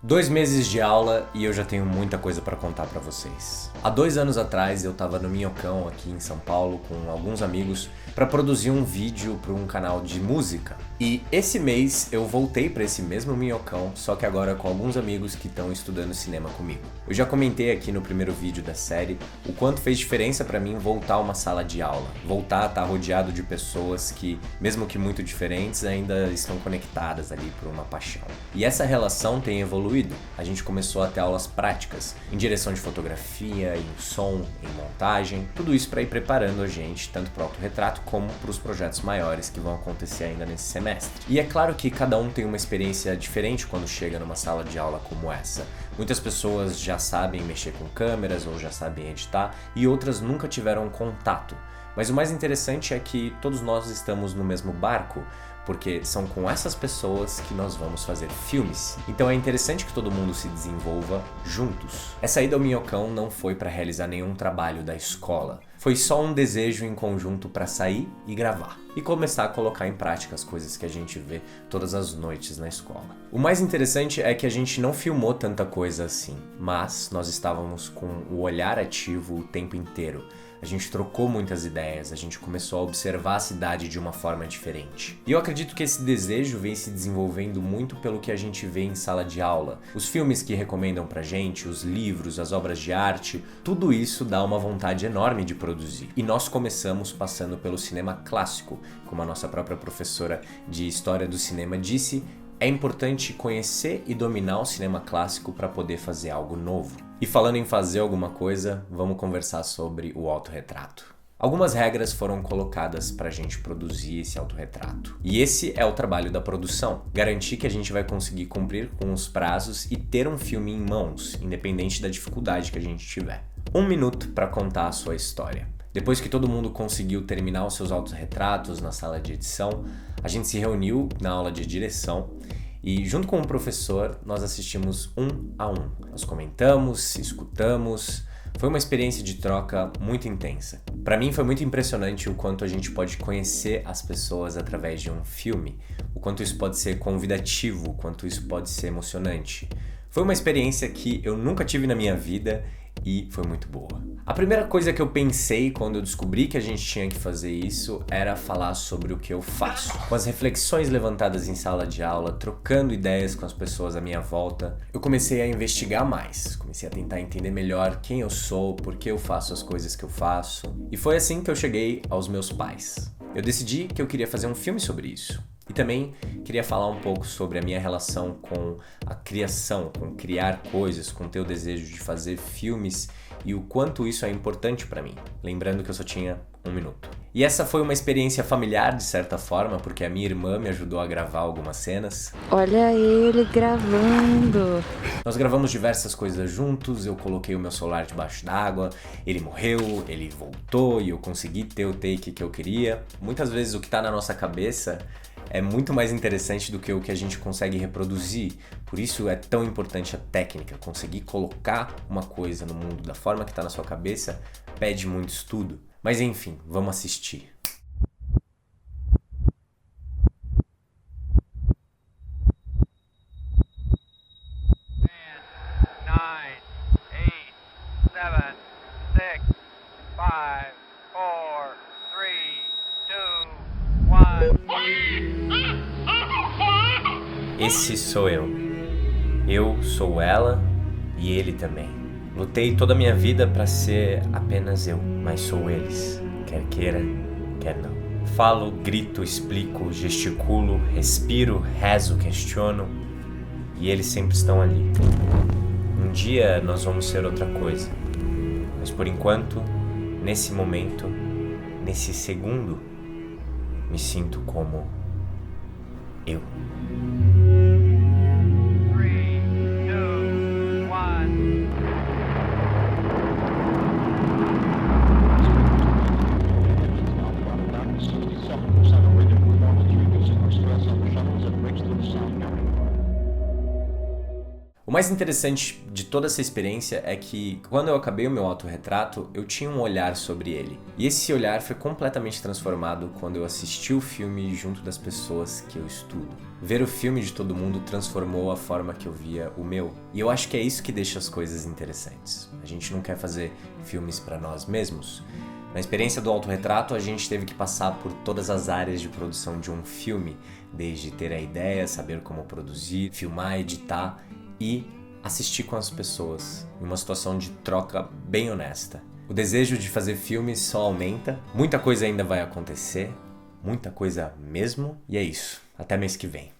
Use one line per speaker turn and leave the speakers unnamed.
2 meses de aula e eu já tenho muita coisa para contar para vocês. Há 2 anos atrás eu estava no Minhocão aqui em São Paulo com alguns amigos para produzir um vídeo para um canal de música. E esse mês eu voltei para esse mesmo Minhocão, só que agora com alguns amigos que estão estudando cinema comigo. Eu já comentei aqui no primeiro vídeo da série o quanto fez diferença para mim voltar a uma sala de aula, voltar a estar rodeado de pessoas que, mesmo que muito diferentes, ainda estão conectadas ali por uma paixão. E essa relação tem evoluído. A gente começou a ter aulas práticas em direção de fotografia, em som, em montagem, tudo isso para ir preparando a gente tanto para o autorretrato como para os projetos maiores que vão acontecer ainda nesse semestre. E é claro que cada um tem uma experiência diferente quando chega numa sala de aula como essa. Muitas pessoas já sabem mexer com câmeras ou já sabem editar e outras nunca tiveram contato. Mas o mais interessante é que todos nós estamos no mesmo barco, porque são com essas pessoas que nós vamos fazer filmes. Então é interessante que todo mundo se desenvolva juntos. Essa ida ao Minhocão não foi para realizar nenhum trabalho da escola. Foi só um desejo em conjunto para sair e gravar. E começar a colocar em prática as coisas que a gente vê todas as noites na escola. O mais interessante é que a gente não filmou tanta coisa assim, mas nós estávamos com o olhar ativo o tempo inteiro. A gente trocou muitas ideias, a gente começou a observar a cidade de uma forma diferente. E eu acredito que esse desejo vem se desenvolvendo muito pelo que a gente vê em sala de aula. Os filmes que recomendam pra gente, os livros, as obras de arte, tudo isso dá uma vontade enorme de produzir. E nós começamos passando pelo cinema clássico, como a nossa própria professora de História do Cinema disse. É importante conhecer e dominar o cinema clássico para poder fazer algo novo. E falando em fazer alguma coisa, vamos conversar sobre o autorretrato. Algumas regras foram colocadas para a gente produzir esse autorretrato. E esse é o trabalho da produção. Garantir que a gente vai conseguir cumprir com os prazos e ter um filme em mãos, independente da dificuldade que a gente tiver. 1 minuto para contar a sua história. Depois que todo mundo conseguiu terminar os seus autorretratos na sala de edição, a gente se reuniu na aula de direção e, junto com o professor, nós assistimos 1 a 1. Nós comentamos, escutamos. Foi uma experiência de troca muito intensa. Para mim foi muito impressionante o quanto a gente pode conhecer as pessoas através de um filme, o quanto isso pode ser convidativo, o quanto isso pode ser emocionante. Foi uma experiência que eu nunca tive na minha vida e foi muito boa. A primeira coisa que eu pensei quando eu descobri que a gente tinha que fazer isso era falar sobre o que eu faço. Com as reflexões levantadas em sala de aula, trocando ideias com as pessoas à minha volta, eu comecei a investigar mais. Comecei a tentar entender melhor quem eu sou, por que eu faço as coisas que eu faço. E foi assim que eu cheguei aos meus pais. Eu decidi que eu queria fazer um filme sobre isso. E também queria falar um pouco sobre a minha relação com a criação, com criar coisas, com ter o desejo de fazer filmes e o quanto isso é importante para mim. Lembrando que eu só tinha 1 minuto. E essa foi uma experiência familiar, de certa forma, porque a minha irmã me ajudou a gravar algumas cenas.
Olha ele gravando!
Nós gravamos diversas coisas juntos, eu coloquei o meu celular debaixo d'água, ele morreu, ele voltou e eu consegui ter o take que eu queria. Muitas vezes o que tá na nossa cabeça é muito mais interessante do que o que a gente consegue reproduzir. Por isso é tão importante a técnica. Conseguir colocar uma coisa no mundo da forma que está na sua cabeça pede muito estudo. Mas enfim, vamos assistir. Esse sou eu. Eu sou ela e ele também. Lutei toda a minha vida para ser apenas eu, mas sou eles, quer queira, quer não. Falo, grito, explico, gesticulo, respiro, rezo, questiono e eles sempre estão ali. Um dia nós vamos ser outra coisa, mas por enquanto, nesse momento, nesse segundo, me sinto como eu. O mais interessante de toda essa experiência é que, quando eu acabei o meu autorretrato, eu tinha um olhar sobre ele. E esse olhar foi completamente transformado quando eu assisti o filme junto das pessoas que eu estudo. Ver o filme de todo mundo transformou a forma que eu via o meu. E eu acho que é isso que deixa as coisas interessantes. A gente não quer fazer filmes para nós mesmos. Na experiência do autorretrato, a gente teve que passar por todas as áreas de produção de um filme, desde ter a ideia, saber como produzir, filmar, editar e assistir com as pessoas, em uma situação de troca bem honesta. O desejo de fazer filmes só aumenta, muita coisa ainda vai acontecer, muita coisa mesmo, e é isso. Até mês que vem.